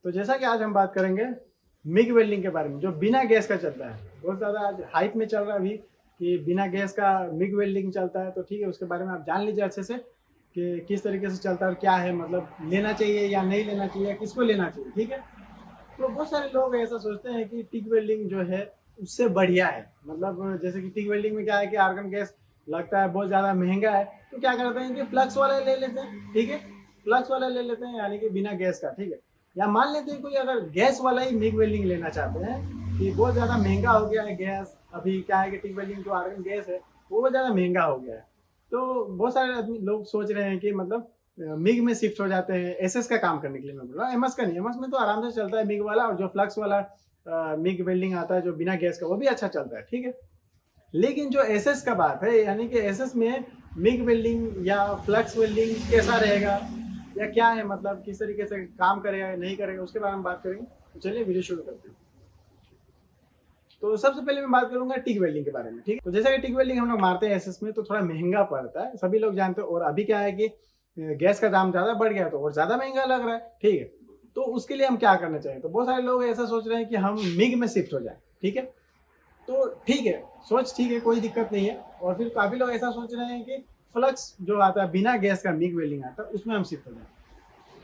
तो जैसा कि आज हम बात करेंगे मिग वेल्डिंग के बारे में, जो बिना गैस का चलता है। बहुत ज़्यादा आज हाइप में चल रहा है अभी कि बिना गैस का मिग वेल्डिंग चलता है। तो ठीक है, उसके बारे में आप जान लीजिए अच्छे से कि किस तरीके से चलता है और क्या है, मतलब लेना चाहिए या नहीं लेना चाहिए, किसको लेना चाहिए। ठीक है, तो बहुत सारे लोग ऐसा सोचते हैं कि टिक वेल्डिंग जो है उससे बढ़िया है। मतलब जैसे कि टिक वेल्डिंग में क्या है कि आर्गन गैस लगता है, बहुत ज़्यादा महंगा है, तो क्या करते हैं कि फ्लक्स वाला ले लेते हैं। ठीक है, फ्लक्स वाला ले लेते हैं, यानी कि बिना गैस का। ठीक है, या मान लेते हैं कोई अगर गैस वाला ही मिग वेल्डिंग लेना चाहते हैं कि बहुत ज़्यादा महंगा हो गया है गैस। अभी क्या है कि टिक वेल्डिंग जो आर्गन गैस है वो बहुत ज़्यादा महंगा हो गया है। तो बहुत सारे आदमी लोग सोच रहे हैं कि मतलब मिग में शिफ्ट हो जाते हैं एसएस का काम करने के लिए। मैं बोल रहा हूँ एमएस का नहीं, एमएस में तो आराम से चलता है मिग वाला, और जो फ्लक्स वाला मिग वेल्डिंग आता है जो बिना गैस का, वो भी अच्छा चलता है। ठीक है, लेकिन जो एसएस का बात है, यानी कि एसएस में मिग वेल्डिंग या फ्लक्स वेल्डिंग कैसा रहेगा या क्या है, मतलब किस तरीके से काम करेगा नहीं करेगा, उसके बारे में बात करेंगे। तो चलिए वीडियो शुरू करते हैं। तो सबसे पहले मैं बात करूंगा टिक वेल्डिंग के बारे में। ठीक है, तो जैसा कि टिक वेल्डिंग हम लोग मारते हैं एसएस में तो थोड़ा महंगा पड़ता है, सभी लोग जानते हैं। और अभी क्या है कि गैस का दाम ज्यादा बढ़ गया तो और ज्यादा महंगा लग रहा है। ठीक है, तो उसके लिए हम क्या करना चाहिए, तो बहुत सारे लोग ऐसा सोच रहे हैं कि हम मिग में शिफ्ट हो जाए। ठीक है, तो ठीक है, सोच ठीक है, कोई दिक्कत नहीं है। और फिर काफी लोग ऐसा सोच रहे हैं कि फ्लक्स जो आता है बिना गैस का मिग वेल्डिंग आता है उसमें हम शिफ्ट हो जाए।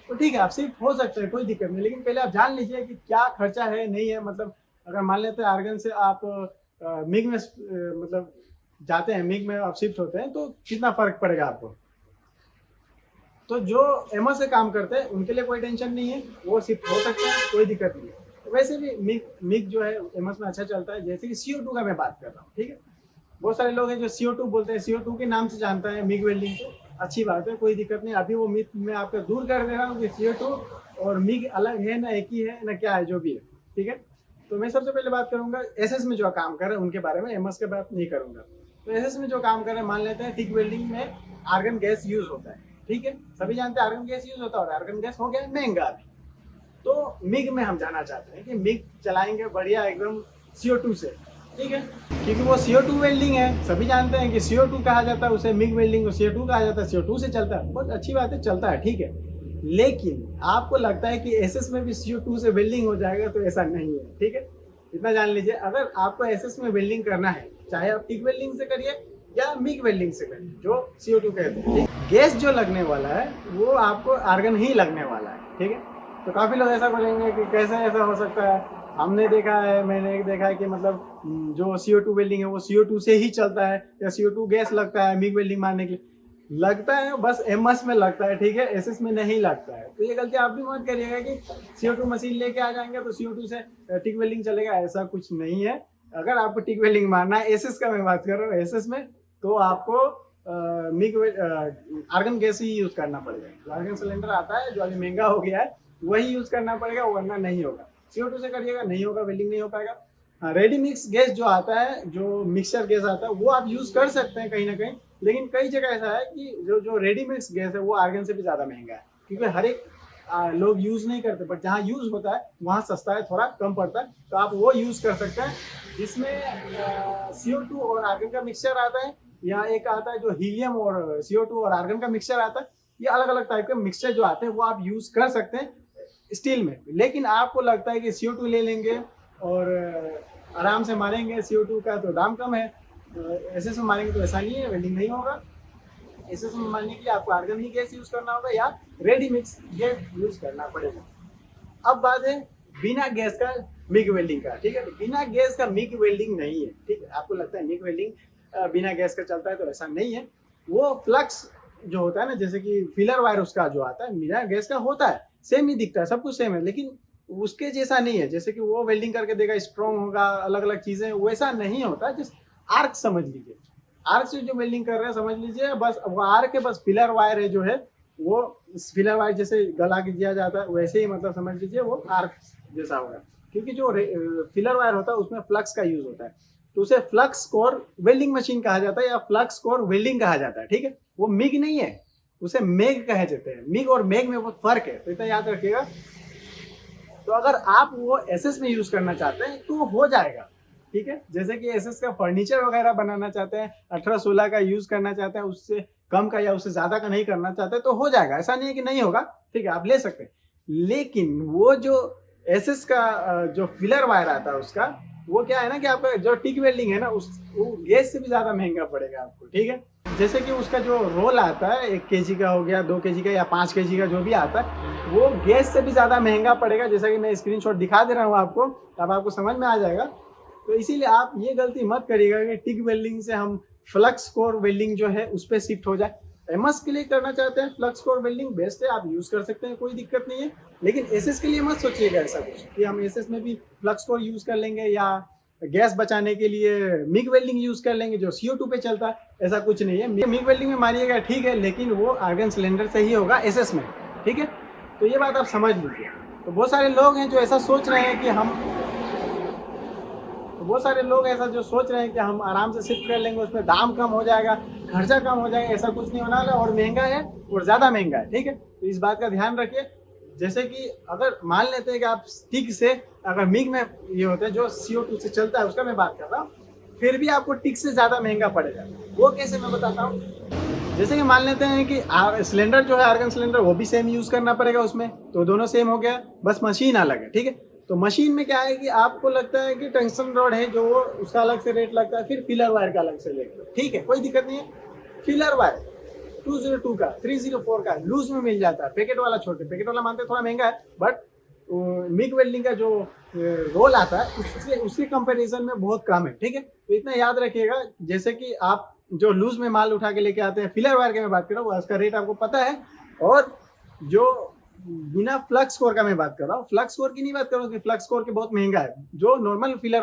तो ठीक है, आप शिफ्ट हो सकते हैं, कोई दिक्कत नहीं, लेकिन पहले आप जान लीजिए कि क्या खर्चा है नहीं है। मतलब अगर मान लेते हैं आर्गन से आप मिग में मतलब जाते हैं, मिग में आप शिफ्ट होते हैं, तो कितना फर्क पड़ेगा आपको। तो जो एमएस से काम करते हैं उनके लिए कोई टेंशन नहीं है, वो शिफ्ट हो सकते हैं, कोई दिक्कत नहीं है। तो वैसे भी मिग मिग जो है एमएस में अच्छा चलता है। जैसे कि CO2 का मैं बात कर रहा हूँ। ठीक है, बहुत सारे लोग हैं जो CO2 बोलते हैं, CO2 के नाम से जानता है मिग वेल्डिंग को। अच्छी बात है, कोई दिक्कत नहीं। अभी वो मिथ मैं आपका दूर कर दे रहा हूँ कि CO2 और मिग अलग है ना, एक ही है ना, क्या है जो भी है। ठीक है, तो मैं सबसे पहले बात करूंगा एसएस में जो काम कर रहे हैं उनके बारे में, एमएस के बात नहीं करूंगा। तो एसएस में जो काम कर रहे हैं, मान लेते हैं टिक वेल्डिंग में आर्गन गैस यूज होता है। ठीक है, सभी जानते हैं आर्गन गैस यूज होता है, और आर्गन गैस हो गया महंगा अभी। तो मिग में हम जाना चाहते हैं कि मिग चलाएंगे बढ़िया एकदम CO2 से। ठीक है, क्योंकि वो CO2 वेल्डिंग है, सभी जानते हैं कि CO2 कहा जाता है उसे, मिग वेल्डिंग को CO2 कहा जाता है, CO2 से चलता है। बहुत अच्छी बात है, चलता है। ठीक है, लेकिन आपको लगता है कि एसएस में भी CO2 से वेल्डिंग हो जाएगा, तो ऐसा नहीं है। ठीक है, इतना जान लीजिए, अगर आपको एसएस में वेल्डिंग करना है, चाहे आप टिक वेल्डिंग से करिए या मिग वेल्डिंग से करिए, जो CO2 कहते हैं, गैस जो लगने वाला है वो आपको आर्गन ही लगने वाला है। ठीक है, तो काफी लोग ऐसा बोलेंगे कि कैसे ऐसा हो सकता है। हमने देखा है, मैंने देखा है कि मतलब जो CO2 वेल्डिंग है वो CO2 से ही चलता है, या CO2 गैस लगता है मिग वेल्डिंग मारने के लिए। लगता है बस एमएस में लगता है, ठीक है, एसएस में नहीं लगता है। तो ये गलती आप भी मत करिएगा कि CO2 मशीन लेके आ जाएंगे तो CO2 से टिक वेल्डिंग चलेगा, ऐसा कुछ नहीं है। अगर आपको टिक वेल्डिंग मारना है, एसएस का मैं बात कर रहा हूँ, एसएस में तो आपको मिग आर्गन गैस ही यूज करना पड़ेगा। आर्गन सिलेंडर आता है जो अभी महंगा हो गया है, वही यूज करना पड़ेगा, वरना नहीं होगा। CO2 से करिएगा नहीं होगा, वेल्डिंग नहीं हो पाएगा। हाँ, रेडी मिक्स गैस जो आता है, जो मिक्सर गैस आता है, वो आप यूज कर सकते हैं कहीं ना कहीं, लेकिन कई जगह ऐसा है कि जो रेडी मिक्स गैस है वो आर्गन से भी ज्यादा महंगा है, क्योंकि हर एक लोग यूज नहीं करते, बट जहाँ यूज होता है वहाँ सस्ता है, थोड़ा कम पड़ता है, तो आप वो यूज कर सकते हैं। जिसमें CO2 और आर्गन का मिक्सचर आता है, या एक आता है जो हीलियम और CO2 और आर्गन का मिक्सचर आता है। ये अलग अलग टाइप के मिक्सचर जो आते हैं वो आप यूज कर सकते हैं स्टील में। लेकिन आपको लगता है कि CO2 ले लेंगे और आराम से मारेंगे, CO2 का तो दाम कम है, एसएस में मारेंगे तो ऐसा नहीं है, वेल्डिंग नहीं होगा। एसएस में मारने के लिए आपको आर्गन ही गैस यूज करना होगा या रेडी मिक्स गैस यूज करना पड़ेगा। अब बात है बिना गैस का मिग वेल्डिंग का। ठीक है, तो बिना गैस का मिग वेल्डिंग नहीं है। ठीक है, आपको लगता है मिग वेल्डिंग बिना गैस का चलता है, तो ऐसा नहीं है। वो फ्लक्स जो होता है ना, जैसे कि फिलर वायर उसका जो आता है बिना गैस का होता है, सेम ही दिखता है, सब कुछ सेम है, लेकिन उसके जैसा नहीं है। जैसे कि वो वेल्डिंग करके देगा, स्ट्रॉन्ग होगा, अलग अलग चीजें, वैसा नहीं होता। जिस आर्क समझ लीजिए, आर्क से जो वेल्डिंग कर रहे हैं समझ लीजिए, बस वो आर्क के बस फिलर वायर है जो है, वो फिलर वायर जैसे गला के दिया जाता है वैसे ही, मतलब समझ लीजिए वो आर्क जैसा होगा। क्योंकि जो फिलर वायर होता है उसमें फ्लक्स का यूज होता है, तो उसे फ्लक्स कोर वेल्डिंग मशीन कहा जाता है, या फ्लक्स कोर वेल्डिंग कहा जाता है। ठीक है, वो मिग नहीं है, उसे मेग कहे जाते हैं। मिग और मेग में बहुत फर्क है, तो इतना याद रखिएगा। तो अगर आप वो एसएस में यूज करना चाहते हैं तो हो जाएगा। ठीक है, जैसे कि एसएस का फर्नीचर वगैरह बनाना चाहते हैं, 18-16 का यूज करना चाहते हैं, उससे कम का या उससे ज्यादा का नहीं करना चाहते, तो हो जाएगा, ऐसा नहीं है कि नहीं होगा। ठीक है, आप ले सकते हैं। लेकिन वो जो एसएस का जो फिलर वायर आता है उसका, वो क्या है ना कि आपका जो टिक वेल्डिंग है ना वो गैस से भी ज़्यादा महंगा पड़ेगा आपको, ठीक है। जैसे कि उसका जो रोल आता है 1 केजी का हो गया, 2 केजी का या 5 केजी का जो भी आता है, वो गैस से भी ज़्यादा महंगा पड़ेगा। जैसा कि मैं स्क्रीनशॉट दिखा दे रहा हूँ आपको, तब आपको समझ में आ जाएगा। तो इसीलिए आप ये गलती मत करिएगा कि टिक वेल्डिंग से हम फ्लक्स कोर वेल्डिंग जो है उस पर शिफ्ट हो जाए। एमएस के लिए करना चाहते हैं फ्लक्स कोर वेल्डिंग बेस्ट है, आप यूज़ कर सकते हैं, कोई दिक्कत नहीं है। लेकिन एसएस के लिए मत सोचिएगा ऐसा कुछ कि हम एसएस में भी फ्लक्स कोर यूज़ कर लेंगे या गैस बचाने के लिए मिग वेल्डिंग यूज़ कर लेंगे जो CO2 पे चलता है। ऐसा कुछ नहीं है। मिग वेल्डिंग में मारिएगा ठीक है, लेकिन वो आर्गन सिलेंडर से ही होगा एसएस में, ठीक है। तो ये बात आप समझ लीजिए। तो बहुत सारे लोग हैं जो ऐसा सोच रहे हैं कि जो सोच रहे हैं कि हम आराम से शिफ्ट कर लेंगे, उसमें दाम कम हो जाएगा, खर्चा कम हो जाएगा। ऐसा कुछ नहीं होने वाला, और महंगा है और ज़्यादा महंगा है, ठीक है। तो इस बात का ध्यान रखिए। जैसे कि अगर मान लेते हैं कि आप टिक से, अगर मिग में ये होता है जो CO2 से चलता है उसका मैं बात कर रहा हूँ, फिर भी आपको टिक से ज़्यादा महंगा पड़ेगा। वो कैसे मैं बताता हूँ। जैसे कि मान लेते हैं कि सिलेंडर जो है आर्गन सिलेंडर, वो भी सेम यूज़ करना पड़ेगा उसमें, तो दोनों सेम हो गया, बस मशीन अलग है, ठीक है। तो मशीन में क्या है कि आपको लगता है कि टंगस्टन रॉड है जो उसका अलग से रेट लगता है, फिर फिलर वायर का अलग से रेट, ठीक है, कोई दिक्कत नहीं है। फिलर वायर 202 का 304 का लूज में मिल जाता है, पैकेट वाला छोटे, पैकेट वाला मानते थोड़ा महंगा है, बट मिग वेल्डिंग का जो रोल आता है उसके कंपैरिजन में बहुत कम है, ठीक है। तो इतना याद रखिएगा। जैसे कि आप जो लूज में माल उठा के लेके आते हैं, फिलर वायर की मैं बात कर रहा हूँ, उसका रेट आपको पता है। और जो बिना फ्लक्स कोर का मैं बात कर रहा हूँ, फ्लक्स कोर की नहीं बात कर रहा हूँ कि फ्लक्स कोर के बहुत महंगा है। जो नॉर्मल फिलर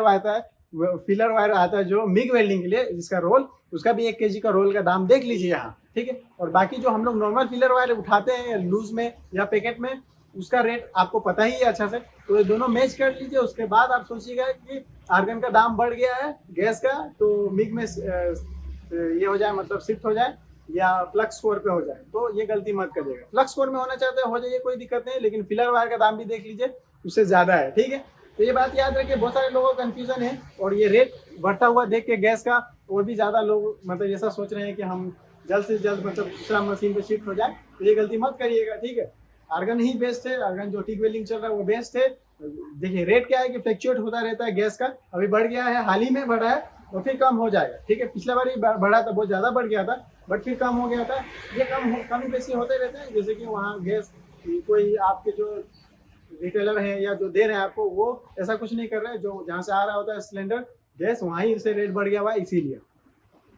वायर आता है जो मिग वेल्डिंग के लिए, जिसका रोल, उसका भी 1 केजी का रोल का दाम देख लीजिए यहाँ, ठीक है। और बाकी जो हम लोग नॉर्मल फिलर वायर उठाते हैं लूज में या पैकेट में, उसका रेट आपको पता ही है अच्छा से। तो ये दोनों मैच कर लीजिए, उसके बाद आप सोचिएगा कि आर्गन का दाम बढ़ गया है गैस का, तो मिग में ये हो जाए, मतलब शिफ्ट हो जाए या फ्लक्स कोर पे हो जाए, तो ये गलती मत करिएगा। फ्लक्स कोर में होना चाहते हैं हो जाइए, कोई दिक्कत नहीं, लेकिन फिलर वायर का दाम भी देख लीजिए, उससे ज़्यादा है, ठीक है। तो ये बात याद रखिए, बहुत सारे लोगों को कन्फ्यूजन है, और ये रेट बढ़ता हुआ देख के गैस का और भी ज़्यादा लोग मतलब ऐसा सोच रहे हैं कि हम जल्द से जल्द मतलब दूसरा मशीन पे शिफ्ट हो जाए, तो ये गलती मत करिएगा, ठीक है। आर्गन ही बेस्ट है, आर्गन जो टिक वेल्डिंग चल रहा है वो बेस्ट है। देखिए रेट क्या है कि फ्लक्चुएट होता रहता है गैस का, अभी बढ़ गया है, हाल ही में बढ़ा है, और फिर कम हो जाएगा, ठीक है। पिछला बार ही बढ़ा था, बहुत ज़्यादा बढ़ गया था, बट फिर कम हो गया था। ये कम बेसी होते रहते हैं। जैसे कि वहाँ गैस कोई आपके जो रिटेलर है या जो दे रहे हैं आपको, वो ऐसा कुछ नहीं कर रहे हैं, जो जहाँ से आ रहा होता है सिलेंडर गैस, वहीं से रेट बढ़ गया हुआ है, इसीलिए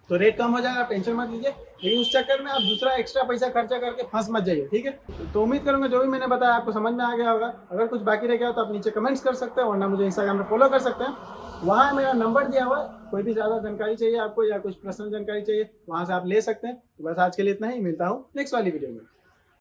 तो रेट कम हो जाएगा, टेंशन मत लीजिए। लेकिन उस चक्कर में आप दूसरा एक्स्ट्रा पैसा खर्चा करके फंस मत जाइए, ठीक है। तो उम्मीद करूंगा जो भी मैंने बताया आपको समझ में आ गया होगा। अगर कुछ बाकी रह गया हो तो आप नीचे कमेंट्स कर सकते हैं, वरना मुझे इंस्टाग्राम में फॉलो कर सकते हैं, वहाँ मेरा नंबर दिया हुआ है। कोई भी ज़्यादा जानकारी चाहिए आपको या कुछ पर्सनल जानकारी चाहिए, वहाँ से आप ले सकते हैं। तो बस आज के लिए इतना ही, मिलता हूँ नेक्स्ट वाली वीडियो में।